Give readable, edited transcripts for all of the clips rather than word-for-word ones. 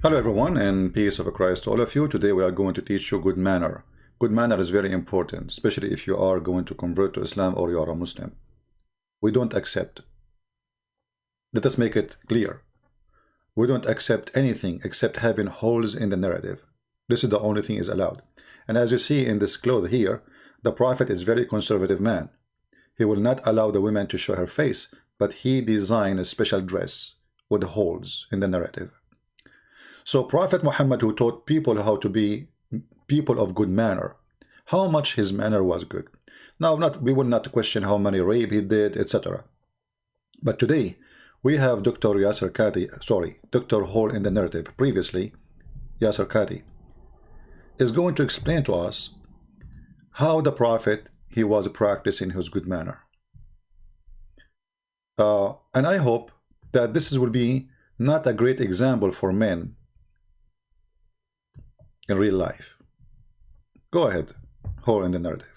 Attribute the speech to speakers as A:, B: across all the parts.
A: Hello everyone, and peace of Christ to all of you. Today we are going to teach you good manner. Good manner is very important, especially if you are going to convert to Islam or you are a Muslim. We don't accept. Let us make it clear. We don't accept anything except having holes in the narrative. This is the only thing is allowed. And as you see in this cloth here, the Prophet is very conservative man. He will not allow the women to show her face, but he designed a special dress with holes in the narrative. So Prophet Muhammad, who taught people how to be people of good manner, how much his manner was good. Now, we will not question how many rape he did, etc. But today, we have Dr. Yasir Qadhi, Dr. Hole in the narrative. Previously, Yasir Qadhi is going to explain to us how the Prophet, he was practicing his good manner. And I hope that this will be not a great example for men in real life. Go ahead, Hole in the narrative.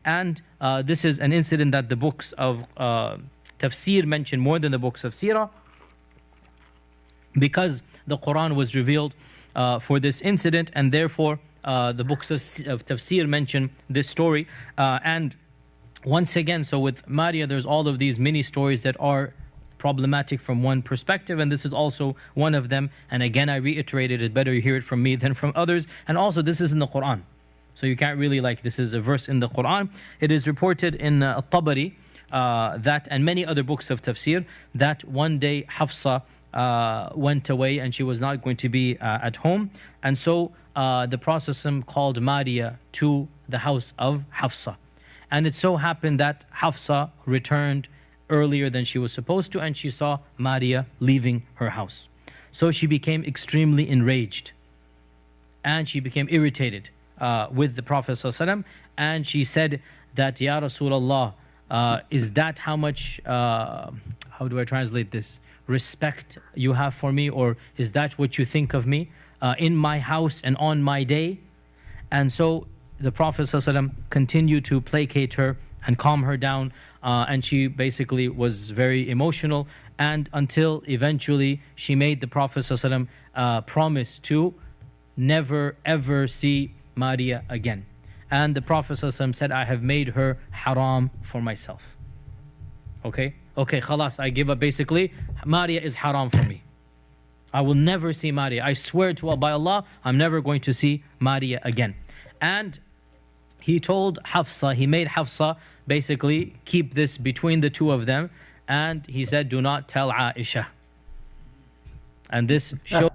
B: And this is an incident that the books of tafsir mention more than the books of seerah, because the Quran was revealed for this incident, and therefore the books of tafsir mention this story. And once again, so with Maria, there's all of these mini stories that are problematic from one perspective, and this is also one of them. And again, I reiterated, it's better you hear it from me than from others. And also, this is in the Quran, so you can't really, like, this is a verse in the Quran. It is reported in Tabari that, and many other books of tafsir, that one day Hafsa went away and she was not going to be at home, and so the Prophet called Maria to the house of Hafsa, and it so happened that Hafsa returned earlier than she was supposed to, and she saw Maria leaving her house. So she became extremely enraged, and she became irritated with the Prophet ﷺ, and she said that, Ya Rasulullah, is that how much, how do I translate this, respect you have for me, or is that what you think of me in my house and on my day? And so the Prophet ﷺ continued to placate her and calm her down, and she basically was very emotional, and until eventually she made the Prophet ﷺ promise to never ever see Maria again. And the Prophet ﷺ said, I have made her haram for myself. Okay, khalas, I give up. Basically, Maria is haram for me. I will never see Maria. I swear to Allah, by Allah, I'm never going to see Maria again. And he told Hafsa, he made Hafsa basically keep this between the two of them, and he said, do not tell Aisha. And this shows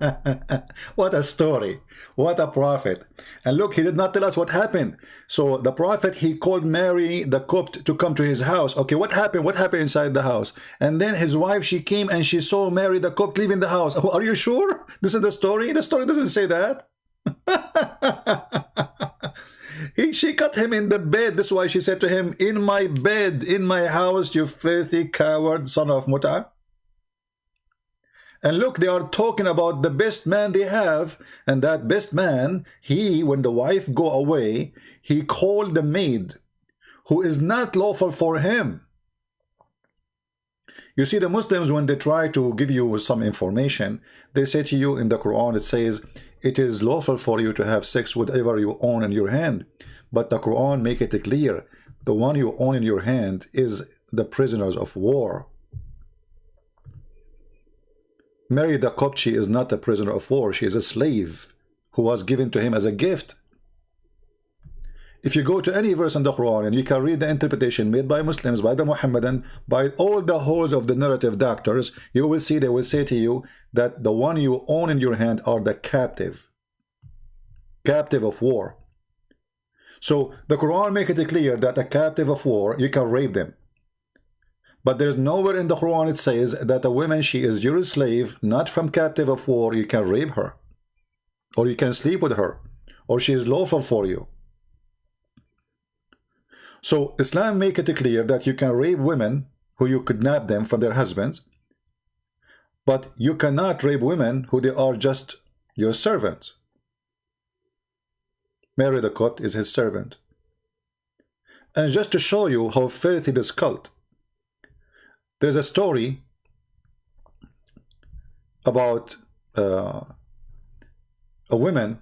A: what a story, what a prophet. And look, he did not tell us what happened. So the Prophet, he called Mary the Copt to come to his house. Okay, what happened inside the house? And then his wife, she came and she saw Mary the Copt leaving the house. Oh, are you sure this is the story? The story doesn't say that. She cut him in the bed. That's why she said to him, in my bed, in my house, you filthy coward, son of Muta. And look, they are talking about the best man they have, and that best man, when the wife go away, he called the maid, who is not lawful for him. You see, the Muslims, when they try to give you some information, they say to you in the Quran, it says, it is lawful for you to have sex with whatever you own in your hand. But the Quran make it clear, the one you own in your hand is the prisoners of war. Mary the Copt, she is not a prisoner of war. She is a slave who was given to him as a gift. If you go to any verse in the Quran and you can read the interpretation made by Muslims, by the Muhammadan, by all the holes of the narrative doctors, you will see they will say to you that the one you own in your hand are the captive of war. So the Quran make it clear that a captive of war, you can rape them. But there is nowhere in the Quran it says that a woman, she is your slave, not from captive of war, you can rape her, or you can sleep with her, or she is lawful for you. So Islam make it clear that you can rape women who you kidnap them from their husbands, but you cannot rape women who they are just your servants. Mary the Copt is his servant. And just to show you how filthy this cult, there's a story about a woman.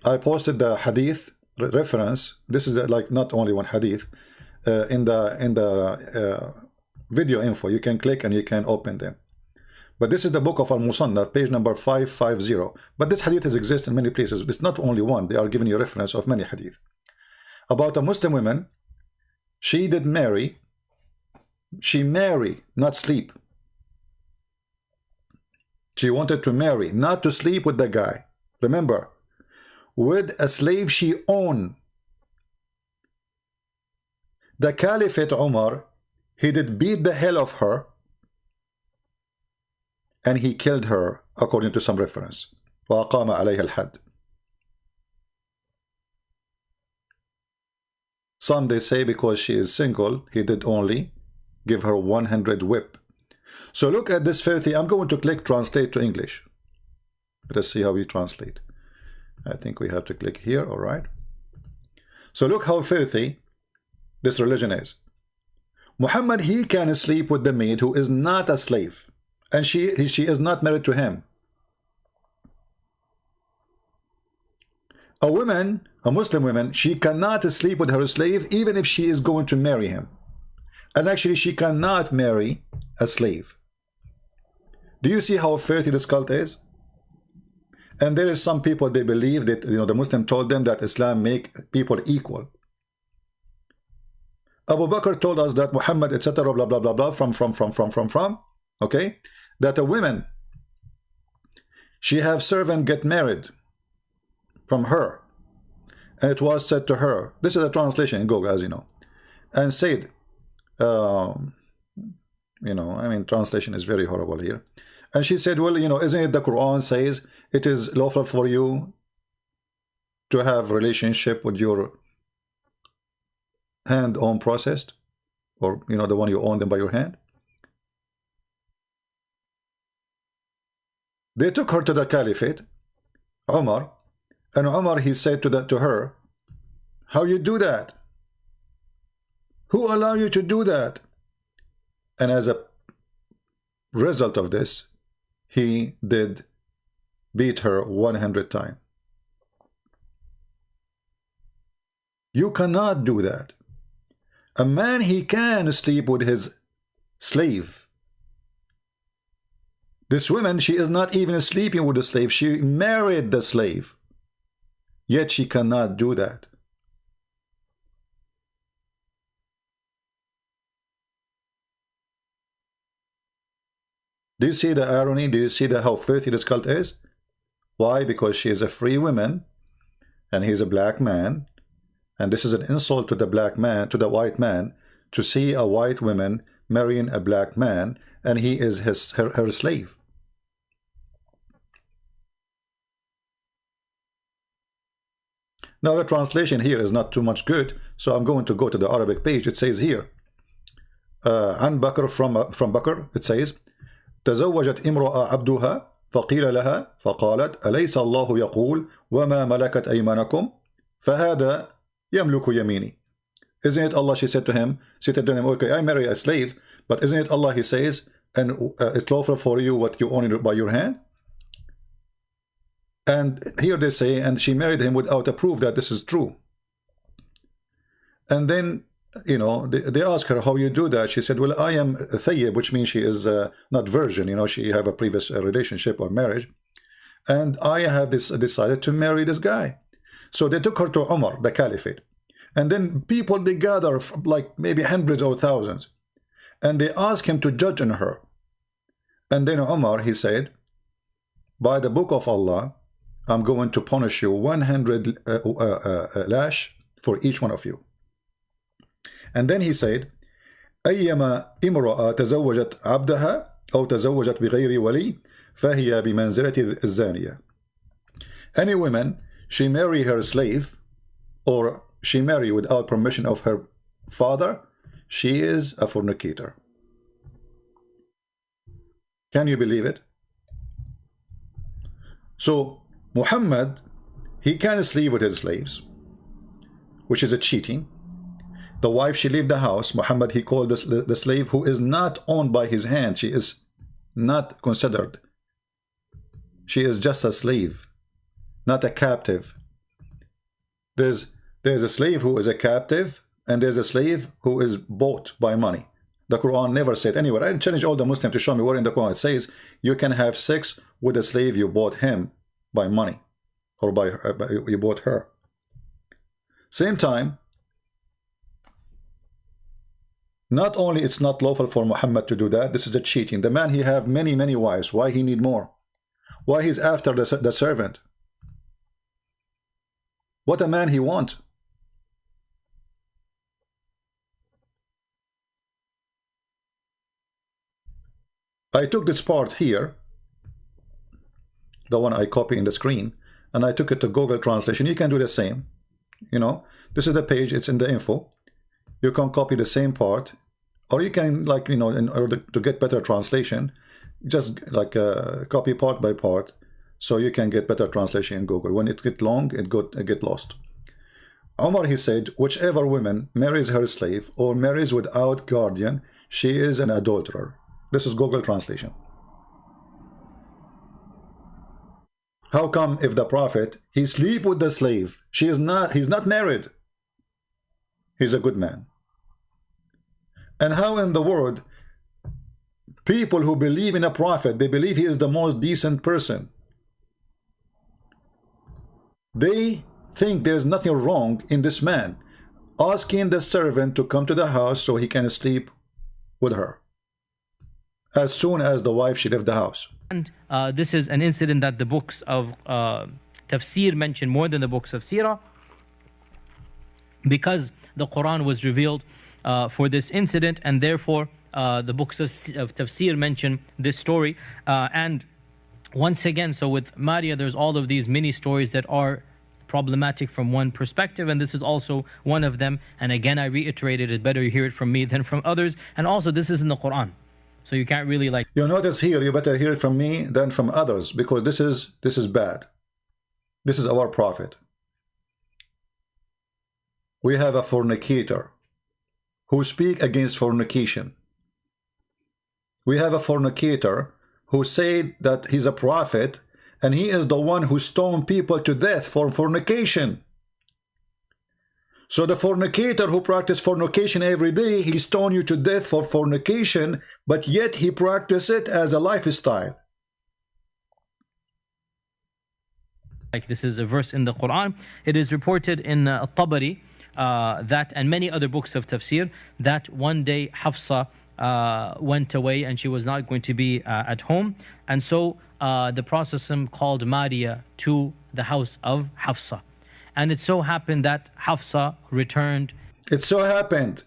A: I posted the hadith reference. This is like not only one hadith in the video info. You can click and you can open them. But this is the book of Al-Musannaf, page number 550. But this hadith exists in many places. It's not only one. They are giving you reference of many hadith. About a Muslim woman, she did marry. She marry, not sleep. She wanted to marry, not to sleep with the guy. Remember, with a slave she owned. The Caliphate Umar, he did beat the hell of her, and he killed her, according to some reference. وَأَقَامَ عَلَيْهَا الْحَدِّ. Some they say because she is single, he did only give her 100 whip. So look at this filthy. I'm going to click translate to English. Let's see how we translate. I think we have to click here. All right. So look how filthy this religion is. Muhammad, he can sleep with the maid who is not a slave, and she is not married to him. A woman, a Muslim woman, she cannot sleep with her slave even if she is going to marry him. And actually she cannot marry a slave. Do you see how filthy this cult is? And there is some people, they believe that, you know, the Muslim told them that Islam make people equal. Abu Bakr told us that Muhammad, etc., blah, blah, blah, blah, from, okay? That a woman, she have servant get married from her. And it was said to her, this is a translation in Google, as you know, and said, you know, I mean, translation is very horrible here. And she said, well, you know, isn't it the Quran says it is lawful for you to have relationship with your hand own processed, or, you know, the one you own them by your hand? They took her to the Caliphate, Umar, and Umar, he said to her, how you do that? Who allow you to do that? And as a result of this, he did beat her 100 times. You cannot do that. A man, he can sleep with his slave. This woman, she is not even sleeping with the slave. She married the slave. Yet she cannot do that. Do you see the irony? Do you see how filthy this cult is? Why? Because she is a free woman and he's a black man. And this is an insult to the black man, to the white man, to see a white woman marrying a black man, and he is her slave. Now the translation here is not too much good, so I'm going to go to the Arabic page. It says here, عن بكر from Bakr, it says, تزوجت امرأة عبدها فقيل لها فقالت أليس الله يقول وما ملكت أيمانكم فهذا يملك يميني. Isn't it Allah, she said to him, okay, I marry a slave, but isn't it Allah, he says, and it's lawful for you what you own by your hand? And here they say, and she married him without a proof that this is true. And then, you know, they ask her, how you do that? She said, well, I am a thayyib, which means she is not virgin, you know, she have a previous relationship or marriage, and I have decided to marry this guy. So they took her to Umar, the Caliphate, and then people, they gather like maybe hundreds or thousands, and they ask him to judge on her. And then Umar, he said, by the book of Allah, I'm going to punish you 100 lash for each one of you. And then he said, أيما امرأة تزوجت عبدها أو تزوجت بغير ولي فهي بمنزلة الزانية. Any woman, she marry her slave, or she marry without permission of her father, she is a fornicator. Can you believe it? So Muhammad, he can sleep with his slaves, which is a cheating. The wife, she leave the house. Muhammad, he called the slave who is not owned by his hand. She is not considered. She is just a slave, not a captive. There's a slave who is a captive, and there's a slave who is bought by money. The Quran never said anywhere. I challenge all the Muslims to show me where in the Quran it says you can have sex with a slave you bought him by money, or by you bought her. Same time, not only it's not lawful for Muhammad to do that, this is a cheating. The man, he have many wives. Why he need more? Why he's after the servant? What a man he want? I took this part here, the one I copy in the screen, and I took it to Google Translation. You can do the same. You know, this is the page, it's in the info. You can copy the same part, or you can, like, you know, in order to get better translation, just like copy part by part, so you can get better translation in Google. When it get long, it get lost. Omar, he said, whichever woman marries her slave or marries without guardian, she is an adulterer. This is Google Translation. How come if the Prophet, he sleep with the slave, he's not married, he's a good man? And how in the world people who believe in a Prophet, they believe he is the most decent person, they think there's nothing wrong in this man asking the servant to come to the house so he can sleep with her as soon as the wife, she left the house.
B: And this is an incident that the books of tafsir mention more than the books of seerah, because the Quran was revealed for this incident, and therefore the books of tafsir mention this story. And once again, so with Maria, there's all of these mini stories that are problematic from one perspective, and this is also one of them. And again, I reiterated, it better you hear it from me than from others. And also, this is in the Quran, so you can't really, like,
A: you notice here, you better hear it from me than from others, because this is bad. This is our Prophet. We have a fornicator who speak against fornication. We have a fornicator who said that he's a prophet, and he is the one who stoned people to death for fornication. So the fornicator who practices fornication every day, he stoned you to death for fornication, but yet he practices it as a lifestyle.
B: Like, this is a verse in the Quran. It is reported in Tabari that, and many other books of tafsir, that one day Hafsa went away and she was not going to be at home, and so the Prophet called Maria to the house of Hafsa, and it so happened that Hafsa returned.
A: It so happened,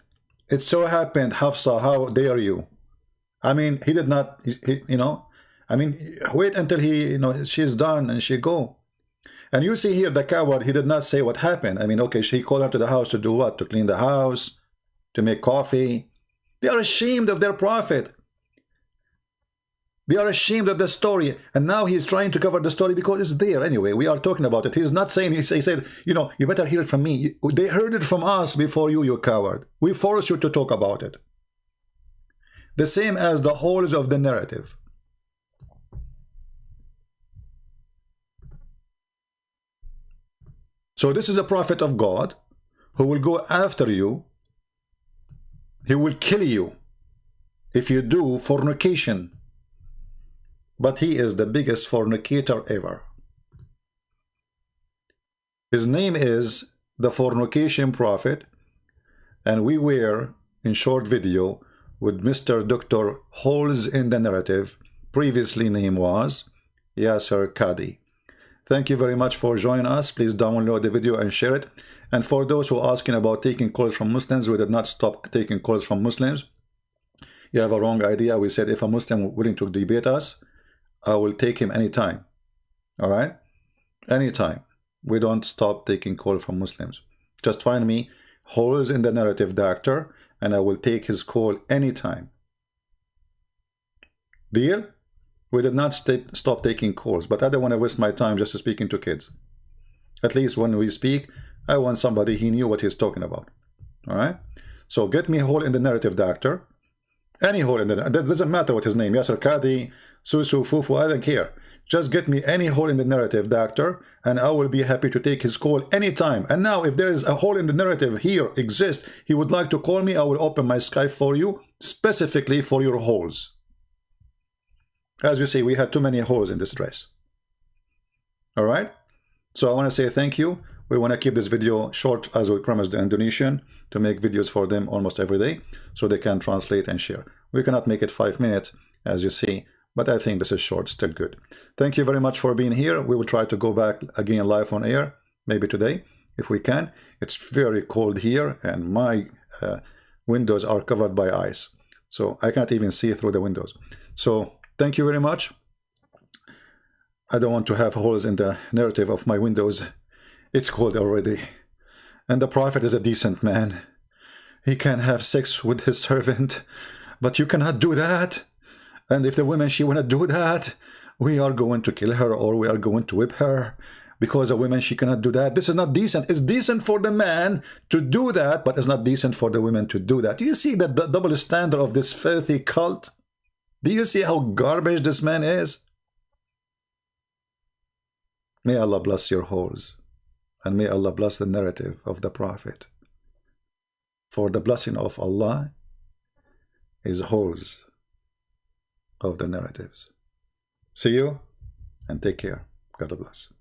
A: Hafsa, how dare you? I mean, he did not, you know, I mean, wait until he, you know, she's done and she go. And you see here, the coward, he did not say what happened. I mean, okay, she called her to the house to do what? To clean the house, to make coffee. They are ashamed of their Prophet. They are ashamed of the story. And now he's trying to cover the story because it's there anyway. We are talking about it. He's not saying, he said, you know, you better hear it from me. They heard it from us before you, you coward. We force you to talk about it. The same as the holes of the narrative. So this is a prophet of God who will go after you. He will kill you if you do fornication. But he is the biggest fornicator ever. His name is the Fornication Prophet, and we were in short video with Mr. Dr. Holes in the Narrative. Previously name was Yasir Qadhi. Thank you very much for joining us. Please download the video and share it. And for those who are asking about taking calls from Muslims, we did not stop taking calls from Muslims. You have a wrong idea. We said if a Muslim willing to debate us, I will take him anytime. All right? Anytime. We don't stop taking calls from Muslims. Just find me, Holes in the Narrative Doctor, and I will take his call anytime. Deal? We did not stop taking calls, but I don't want to waste my time just speaking to kids. At least when we speak, I want somebody he knew what he's talking about. All right. So get me a hole in the narrative, doctor. Any hole in the, that doesn't matter what his name, Yasir Qadhi, Susu, Fufu, I don't care. Just get me any hole in the narrative, doctor, and I will be happy to take his call anytime. And now, if there is a hole in the narrative here exists, he would like to call me, I will open my Skype for you, specifically for your holes. As you see, we have too many holes in this dress. All right? So I want to say thank you. We want to keep this video short, as we promised the Indonesian, to make videos for them almost every day, so they can translate and share. We cannot make it 5 minutes, as you see, but I think this is short, still good. Thank you very much for being here. We will try to go back again live on air, maybe today, if we can. It's very cold here, and my windows are covered by ice, so I can't even see through the windows. So thank you very much. I don't want to have holes in the narrative of my windows. It's cold already. And the Prophet is a decent man. He can have sex with his servant, but you cannot do that. And if the woman, she wanna do that, we are going to kill her, or we are going to whip her, because a woman, she cannot do that. This is not decent. It's decent for the man to do that, but it's not decent for the women to do that. Do you see the double standard of this filthy cult? Do you see how garbage this man is? May Allah bless your holes, and may Allah bless the narrative of the Prophet. For the blessing of Allah is holes of the narratives. See you, and take care. God bless.